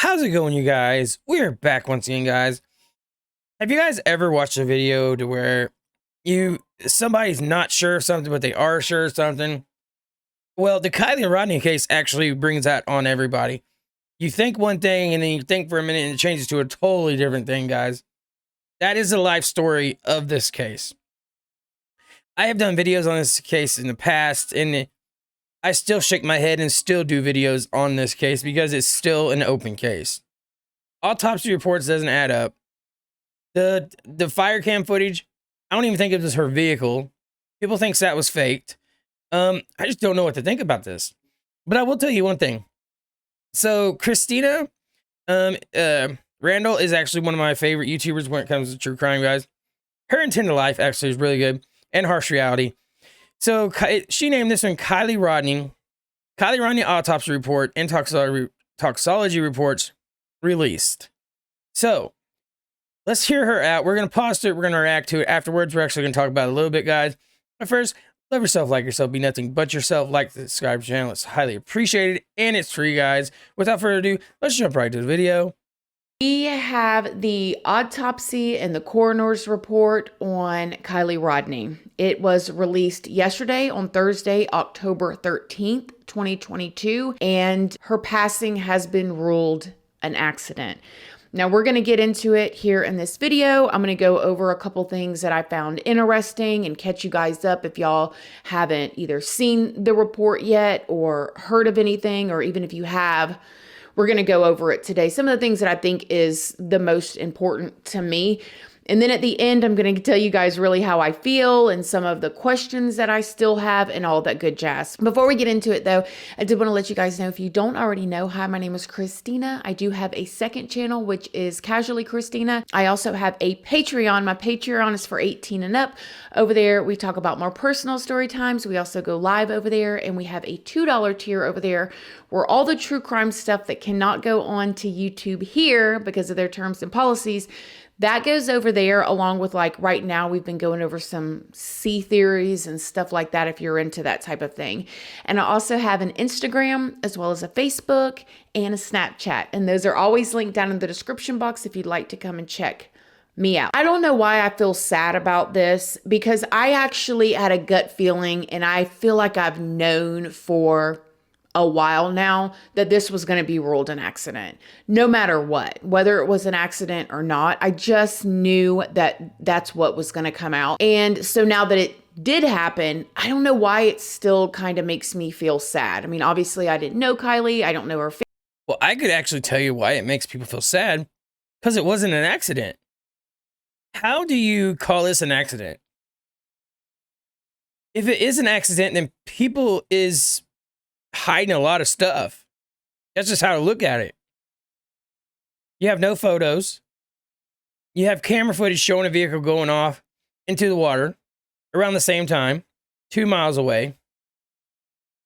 How's it going, you guys? We're back once again, guys. Have you guys ever watched a video to where somebody's not sure of something, but they are sure of something? Well, the Kiely and Rodni case actually brings that on everybody. You think one thing and then you think for a minute and it changes to a totally different thing, guys. That is the life story of this case. I have done videos on this case in the past, and I still shake my head and still do videos on this case because it's still an open case. Autopsy reports doesn't add up. The fire cam footage, I don't even think it was her vehicle. People think that was faked. I just don't know what to think about this. But I will tell you one thing. So Christina, Randall is actually one of my favorite YouTubers when it comes to true crime, guys. Her Intended Life actually is really good, and Harsh Reality. So she named this one Kiely Rodni Autopsy Report and Toxicology Reports released. So let's hear her out. We're going to pause it. We're going to react to it afterwards. We're actually going to talk about it a little bit, guys. But first, love yourself, like yourself, be nothing but yourself. Like, subscribe to the channel. It's highly appreciated, and it's free, guys. Without further ado, let's jump right to the video. We have the autopsy and the coroner's report on Kiely Rodni. It was released yesterday on Thursday, October 13th, 2022, and her passing has been ruled an accident. Now we're going to get into it here in this video. I'm going to go over a couple things that I found interesting and catch you guys up if y'all haven't either seen the report yet or heard of anything, or even if you have, we're going to go over it today. Some of the things that I think is the most important to me. And then at the end, I'm going to tell you guys really how I feel and some of the questions that I still have and all that good jazz. Before we get into it though, I did want to let you guys know, if you don't already know, hi, my name is Christina. I do have a second channel, which is Casually Christina. I also have a Patreon. My Patreon is for 18 and up. Over there, we talk about more personal story times. We also go live over there, and we have a $2 tier over there where all the true crime stuff that cannot go on to YouTube here because of their terms and policies, that goes over there, along with, like, right now we've been going over some sea theories and stuff like that if you're into that type of thing. And I also have an Instagram as well as a Facebook and a Snapchat. And those are always linked down in the description box if you'd like to come and check me out. I don't know why I feel sad about this, because I actually had a gut feeling, and I feel like I've known for a while now that this was going to be ruled an accident, no matter what, whether it was an accident or not. I just knew that that's what was going to come out. And so now that it did happen, I don't know why it still kind of makes me feel sad. I mean, obviously I didn't know Kiely. I don't know her. Well, I could actually tell you why it makes people feel sad, because it wasn't an accident. How do you call this an accident? If it is an accident, then people is hiding a lot of stuff. That's just how to look at it. You have no photos. You have camera footage showing a vehicle going off into the water around the same time, 2 miles away.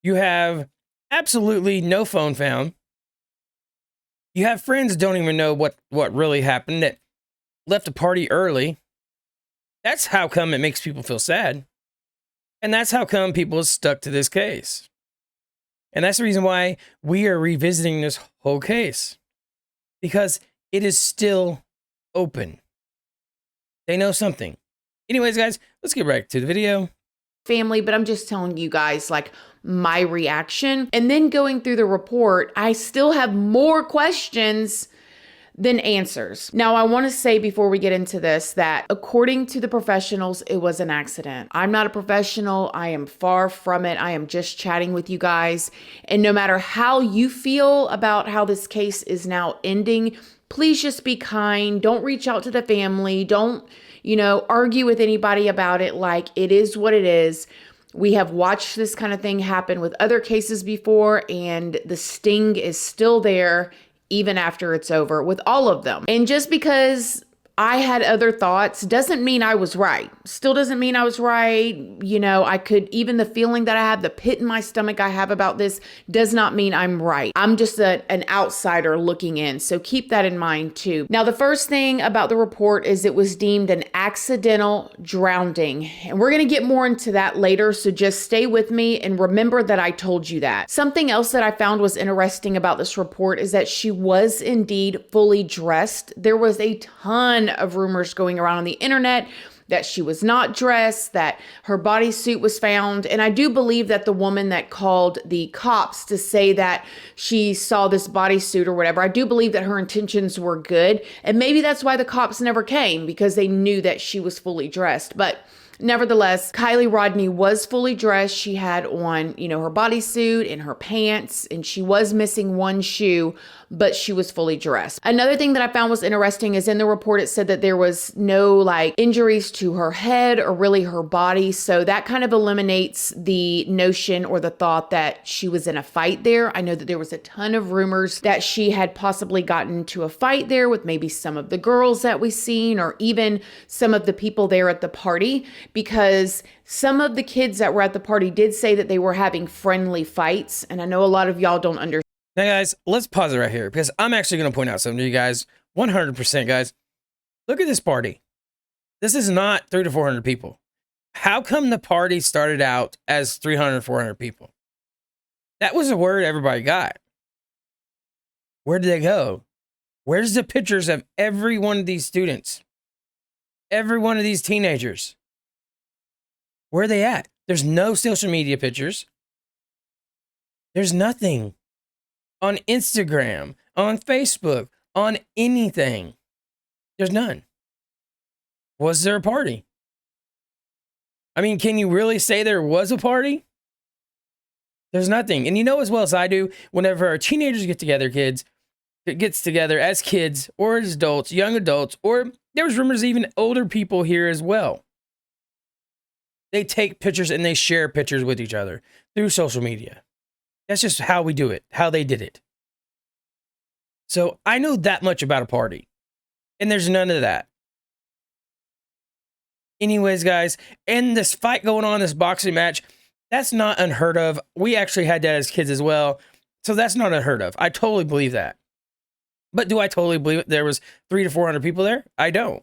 You have absolutely no phone found. You have friends that don't even know what really happened, that left a party early. That's how come it makes people feel sad. And that's how come people are stuck to this case. And that's the reason why we are revisiting this whole case, because it is still open. They know something. Anyways, guys, let's get right to the video. Family, but I'm just telling you guys, like, my reaction. And then going through the report, I still have more questions than answers. Now, I want to say before we get into this that according to the professionals, it was an accident. I'm not a professional. I am far from it. I am just chatting with you guys. And no matter how you feel about how this case is now ending, please just be kind. Don't reach out to the family. Don't, argue with anybody about it. Like, it is what it is. We have watched this kind of thing happen with other cases before, and the sting is still there even after it's over with all of them. And just because I had other thoughts. Doesn't mean I was right. Still doesn't mean I was right. You know, I could, even the feeling that I have, the pit in my stomach I have about this does not mean I'm right. I'm just an outsider looking in. So keep that in mind too. Now, the first thing about the report is it was deemed an accidental drowning. And we're going to get more into that later. So just stay with me and remember that I told you that. Something else that I found was interesting about this report is that she was indeed fully dressed. There was a ton of rumors going around on the internet that she was not dressed, that her bodysuit was found. And I do believe that the woman that called the cops to say that she saw this bodysuit or whatever, I do believe that her intentions were good. And maybe that's why the cops never came, because they knew that she was fully dressed. But nevertheless, Kiely Rodni was fully dressed. She had on, you know, her bodysuit and her pants, and she was missing one shoe, but she was fully dressed. Another thing that I found was interesting is in the report, it said that there was no like injuries to her head or really her body. So that kind of eliminates the notion or the thought that she was in a fight there. I know that there was a ton of rumors that she had possibly gotten into a fight there with maybe some of the girls that we seen, or even some of the people there at the party, because some of the kids that were at the party did say that they were having friendly fights. And I know a lot of y'all don't understand. Now, guys, let's pause it right here because I'm actually going to point out something to you guys. 100%, guys. Look at this party. This is not 300 to 400 people. How come the party started out as 300, 400 people? That was the word everybody got. Where did they go? Where's the pictures of every one of these students? Every one of these teenagers? Where are they at? There's no social media pictures. There's nothing. On Instagram, on Facebook, on anything. There's none. Was there a party? I mean, can you really say there was a party? There's nothing. And you know as well as I do, whenever our teenagers get together, kids, it gets together as kids or as adults, young adults, or there was rumors even older people here as well. They take pictures and they share pictures with each other through social media. That's just how we do it, how they did it. So I know that much about a party. And there's none of that. Anyways, guys, and this fight going on, this boxing match, that's not unheard of. We actually had that as kids as well. So that's not unheard of. I totally believe that. But do I totally believe there was 300 to 400 people there? I don't.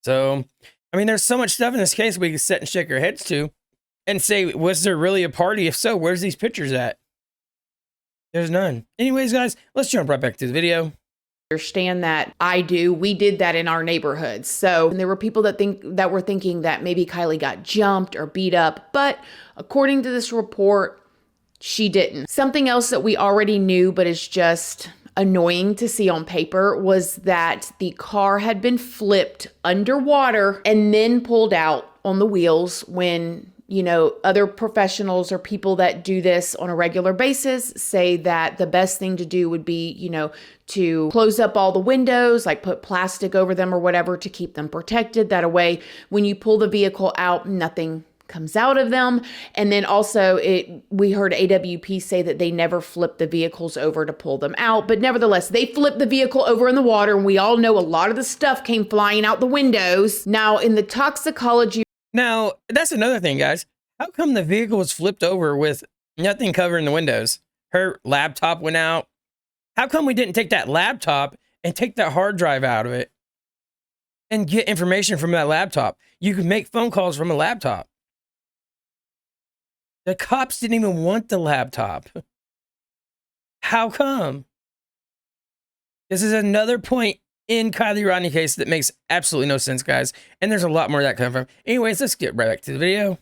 So, I mean, there's so much stuff in this case we can sit and shake our heads to and say, was there really a party? If so, where's these pictures at? There's none. Anyways, guys, let's jump right back to the video. Understand that I do. We did that in our neighborhood. So and there were people that were thinking that maybe Kiely got jumped or beat up, but according to this report, she didn't. Something else that we already knew, but is just annoying to see on paper, was that the car had been flipped underwater and then pulled out on the wheels when, you know, other professionals or people that do this on a regular basis say that the best thing to do would be, you know, to close up all the windows, like put plastic over them or whatever to keep them protected. That way, when you pull the vehicle out, nothing comes out of them. And then also we heard AWP say that they never flipped the vehicles over to pull them out. But nevertheless, they flipped the vehicle over in the water. And we all know a lot of the stuff came flying out the windows. Now in the toxicology. Now, that's another thing, guys. How come the vehicle was flipped over with nothing covering the windows? Her laptop went out. How come we didn't take that laptop and take that hard drive out of it and get information from that laptop? You could make phone calls from a laptop. The cops didn't even want the laptop. How come? This is another point in Kiely Rodni case that makes absolutely no sense, guys. And there's a lot more of that coming from. Anyways, let's get right back to the video.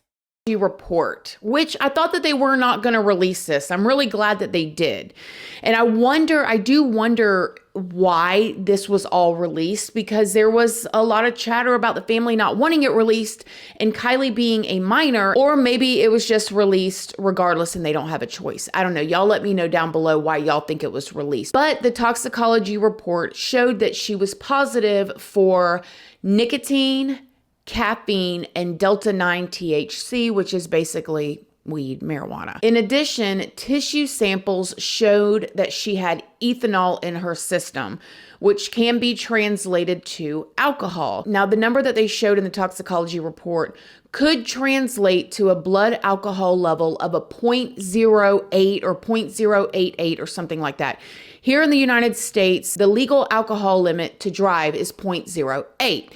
Report, which I thought that they were not going to release this. I'm really glad that they did. And I do wonder why this was all released, because there was a lot of chatter about the family not wanting it released and Kiely being a minor, or maybe it was just released regardless and they don't have a choice. I don't know. Y'all let me know down below why y'all think it was released. But the toxicology report showed that she was positive for nicotine, caffeine, and Delta 9 THC, which is basically weed, marijuana. In addition, tissue samples showed that she had ethanol in her system, which can be translated to alcohol. Now, the number that they showed in the toxicology report could translate to a blood alcohol level of a 0.08 or 0.088 or something like that. Here in the United States, the legal alcohol limit to drive is 0.08.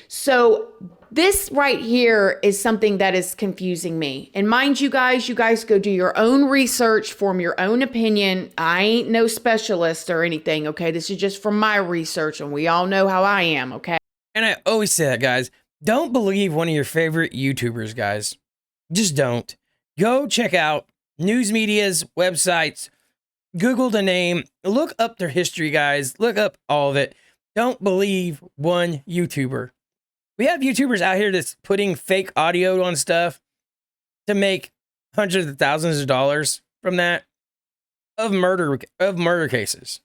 So this right here is something that is confusing me. And mind you guys go do your own research, form your own opinion. I ain't no specialist or anything, okay? This is just from my research, and we all know how I am, okay? And I always say that, guys. Don't believe one of your favorite YouTubers, guys. Just don't. Go check out news media's websites. Google the name. Look up their history, guys. Look up all of it. Don't believe one YouTuber. We have YouTubers out here that's putting fake audio on stuff to make hundreds of thousands of dollars from that of murder cases.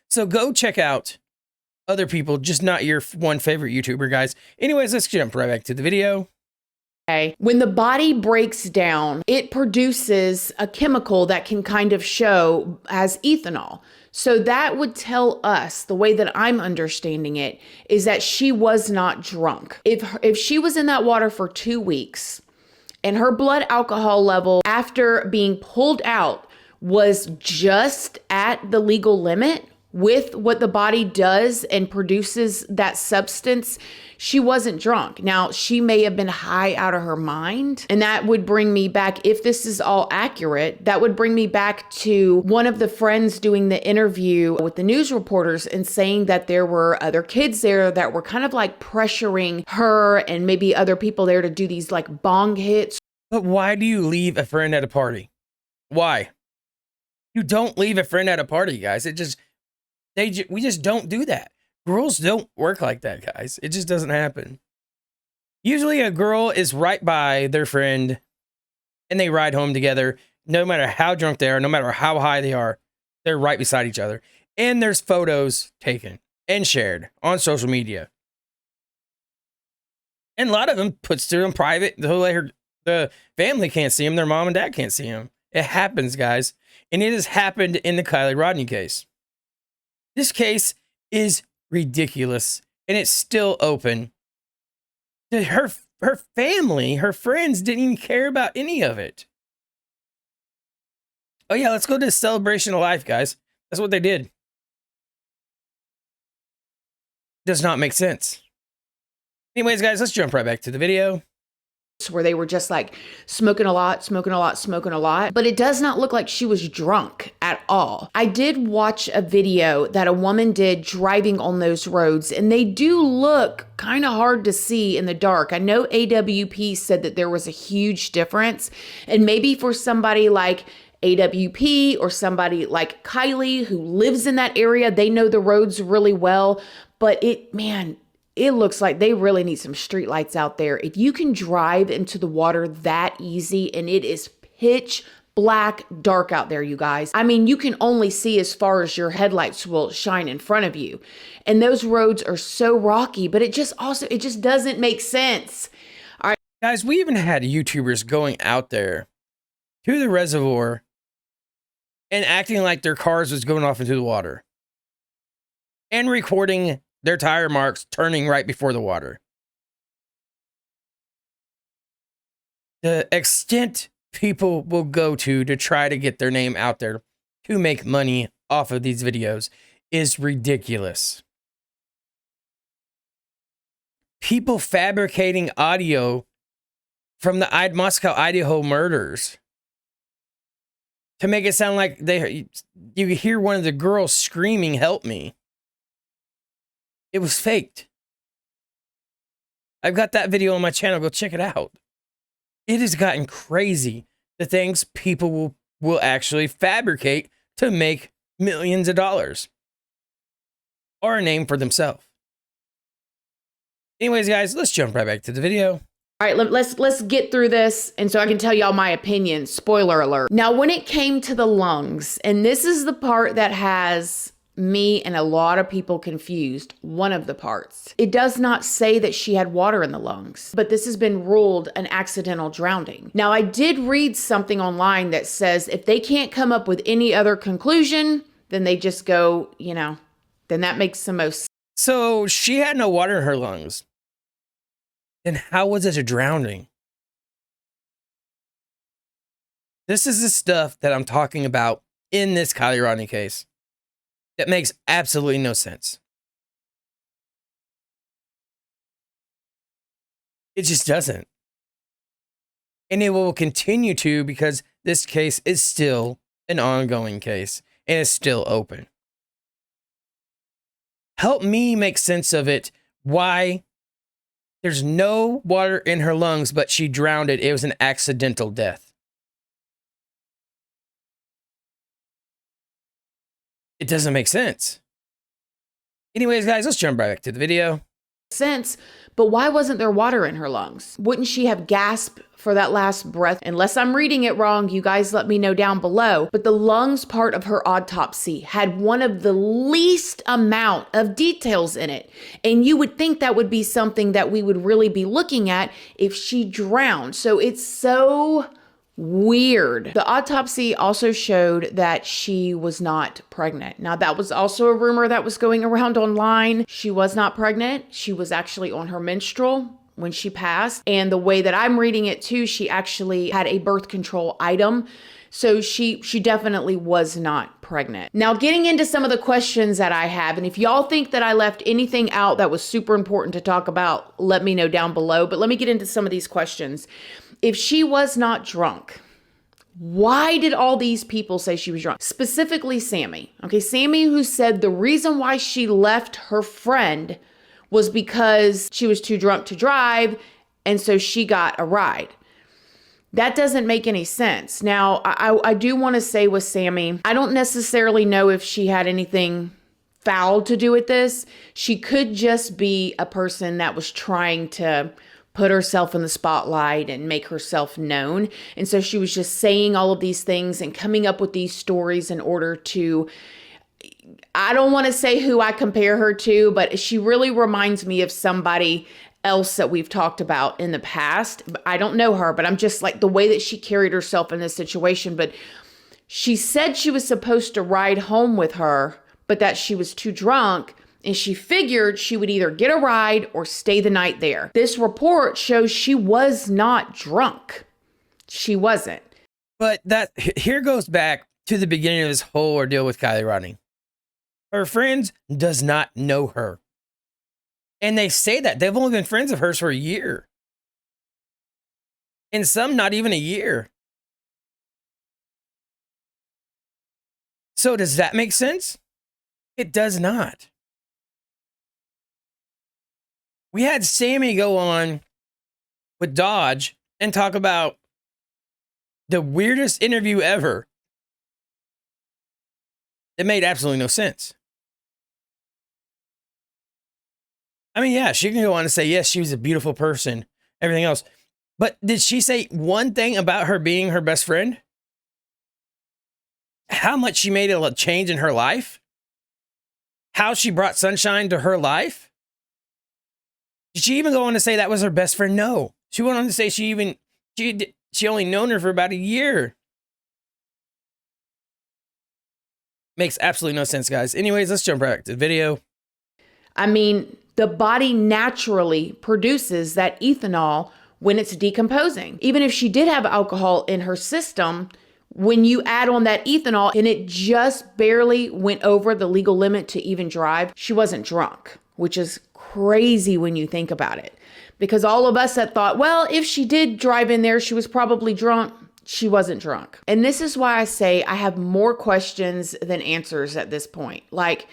So go check out other people, just not your one favorite YouTuber, guys. Anyways, let's jump right back to the video. When the body breaks down, it produces a chemical that can kind of show as ethanol. So that would tell us, the way that I'm understanding it, is that she was not drunk. If she was in that water for 2 weeks and her blood alcohol level after being pulled out was just at the legal limit with what the body does and produces that substance, she wasn't drunk. Now, she may have been high out of her mind. And that would bring me back, if this is all accurate, that would bring me back to one of the friends doing the interview with the news reporters and saying that there were other kids there that were kind of like pressuring her and maybe other people there to do these like bong hits. But why do you leave a friend at a party? Why? You don't leave a friend at a party, guys. We just don't do that. Girls don't work like that, guys. It just doesn't happen. Usually a girl is right by their friend and they ride home together. No matter how drunk they are, no matter how high they are, they're right beside each other. And there's photos taken and shared on social media. And a lot of them puts to them private. The family can't see them. Their mom and dad can't see them. It happens, guys. And it has happened in the Kiely Rodni case. This case is ridiculous, and it's still open. Her family, her friends didn't even care about any of it. Oh yeah, let's go to celebration of life, guys. That's what they did. Does not make sense. Anyways, guys, let's jump right back to the video. Where they were just like smoking a lot. But it does not look like she was drunk at all. I did watch a video that a woman did driving on those roads, and they do look kind of hard to see in the dark. I know AWP said that there was a huge difference, and maybe for somebody like AWP or somebody like Kiely who lives in that area, they know the roads really well. But it looks like they really need some street lights out there. If you can drive into the water that easy and it is pitch black dark out there, you guys. I mean, you can only see as far as your headlights will shine in front of you. And those roads are so rocky, but it just doesn't make sense. All right. Guys, we even had YouTubers going out there to the reservoir and acting like their cars was going off into the water and recording their tire marks turning right before the water. The extent people will go to try to get their name out there to make money off of these videos is ridiculous. People fabricating audio from the Moscow, Idaho murders to make it sound like you hear one of the girls screaming, "Help me." It was faked. I've got that video on my channel. Go check it out. It has gotten crazy, the things people will actually fabricate to make millions of dollars or a name for themselves. Anyways, guys, let's jump right back to the video. All right, let's get through this, and so I can tell y'all my opinion. Spoiler alert. Now, when it came to the lungs, and this is the part that has me and a lot of people confused one of the parts. It does not say that she had water in the lungs, but this has been ruled an accidental drowning. Now, I did read something online that says if they can't come up with any other conclusion, then they just go, then that makes the most sense. So she had no water in her lungs. Then how was it a drowning? This is the stuff that I'm talking about in this Kiely Rodni case. That makes absolutely no sense. It just doesn't. And it will continue to, because this case is still an ongoing case and is still open. Help me make sense of it. Why there's no water in her lungs, but she drowned it. It was an accidental death. It doesn't make sense. Anyways, guys, let's jump right back to the video. But why wasn't there water in her lungs? Wouldn't she have gasped for that last breath? Unless I'm reading it wrong, you guys let me know down below. But the lungs part of her autopsy had one of the least amount of details in it. And you would think that would be something that we would really be looking at if she drowned. So it's so weird. The autopsy also showed that she was not pregnant. Now, that was also a rumor that was going around online. She was not pregnant. She was actually on her menstrual when she passed. And the way that I'm reading it too, she actually had a birth control item. So she definitely was not pregnant. Now, getting into some of the questions that I have, and if y'all think that I left anything out that was super important to talk about, let me know down below. But let me get into some of these questions. If she was not drunk, why did all these people say she was drunk? Specifically Sammy. Okay, Sammy, who said the reason why she left her friend was because she was too drunk to drive, and so she got a ride. That doesn't make any sense. Now, I do want to say with Sammy, I don't necessarily know if she had anything foul to do with this. She could just be a person that was trying to put herself in the spotlight and make herself known. And so she was just saying all of these things and coming up with these stories in order to, I don't want to say who I compare her to, but she really reminds me of somebody else that we've talked about in the past. I don't know her, but I'm just like the way that she carried herself in this situation. But she said she was supposed to ride home with her, but that she was too drunk. And she figured she would either get a ride or stay the night there. This report shows she was not drunk. She wasn't. But that here goes back to the beginning of this whole ordeal with Kiely Rodni. Her friends does not know her. And they say that. They've only been friends of hers for a year. And some not even a year. So does that make sense? It does not. We had Sammy go on with Dodge and talk about the weirdest interview ever. It made absolutely no sense. I mean, yeah, she can go on and say, yes, she was a beautiful person, everything else. But did she say one thing about her being her best friend? How much she made a change in her life? How she brought sunshine to her life? Did she even go on to say that was her best friend? No. She went on to say she only known her for about a year. Makes absolutely no sense, guys. Anyways, let's jump back to the video. I mean, the body naturally produces that ethanol when it's decomposing. Even if she did have alcohol in her system, when you add on that ethanol and it just barely went over the legal limit to even drive, she wasn't drunk, which is crazy when you think about it. Because all of us had thought, well, if she did drive in there, she was probably drunk. She wasn't drunk. And this is why I say I have more questions than answers at this point. Like,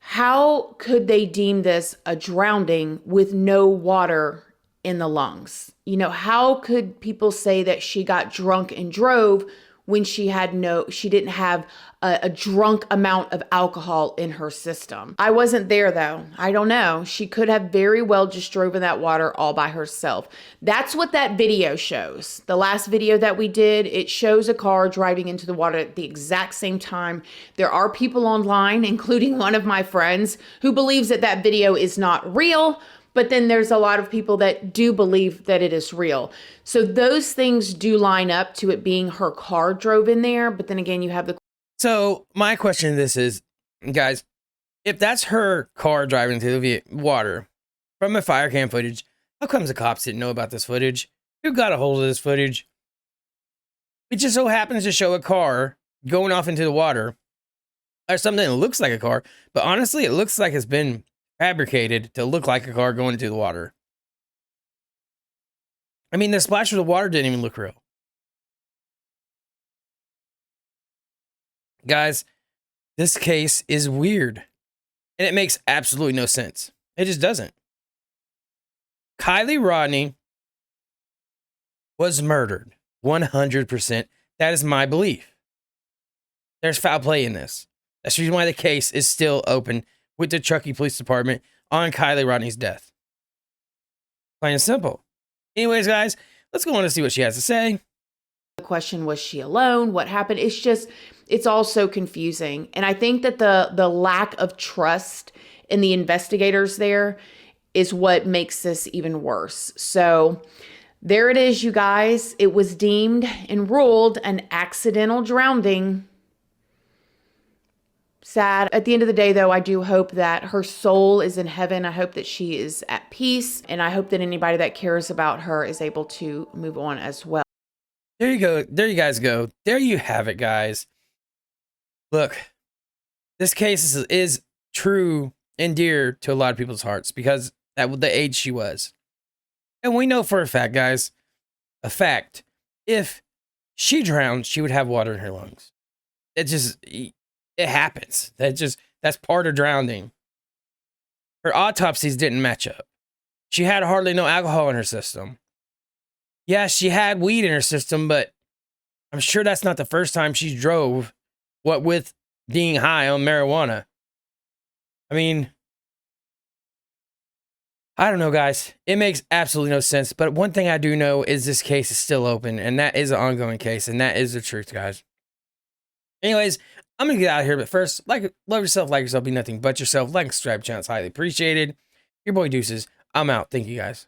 how could they deem this a drowning with no water in the lungs? You know, how could people say that she got drunk and drove when she didn't have a drunk amount of alcohol in her system. I wasn't there though. I don't know. She could have very well just drove in that water all by herself. That's what that video shows. The last video that we did, it shows a car driving into the water at the exact same time. There are people online, including one of my friends, who believes that that video is not real. But then there's a lot of people that do believe that it is real. So those things do line up to it being her car drove in there. But then again, you have the... So my question to this is, guys, if that's her car driving into the water from a fire cam footage, how comes the cops didn't know about this footage? Who got a hold of this footage? It just so happens to show a car going off into the water or something that looks like a car. But honestly, it looks like it's been fabricated to look like a car going into the water. I mean, the splash of the water didn't even look real. Guys, this case is weird. And it makes absolutely no sense. It just doesn't. Kiely Rodni was murdered. 100%. That is my belief. There's foul play in this. That's the reason why the case is still open with the Truckee Police Department on Kiely Rodni's death. Plain and simple. Anyways, guys, let's go on to see what she has to say. The question, was she alone? What happened? It's all so confusing. And I think that the lack of trust in the investigators there is what makes this even worse. So there it is, you guys. It was deemed and ruled an accidental drowning. Sad. At the end of the day, though, I do hope that her soul is in heaven. I hope that she is at peace. And I hope that anybody that cares about her is able to move on as well. There you go. There you guys go. There you have it, guys. Look, this case is true and dear to a lot of people's hearts because at the age she was. And we know for a fact, guys, if she drowned, she would have water in her lungs. It happens. That's part of drowning. Her autopsies didn't match up. She had hardly no alcohol in her system. Yeah, she had weed in her system, but I'm sure that's not the first time she drove, what with being high on marijuana. I mean, I don't know, guys. It makes absolutely no sense. But one thing I do know is this case is still open, and that is an ongoing case, and that is the truth, guys. Anyways, I'm going to get out of here, but first, love yourself, like yourself, be nothing but yourself. Like and subscribe, channel, it's highly appreciated. Your boy Deuces, I'm out. Thank you, guys.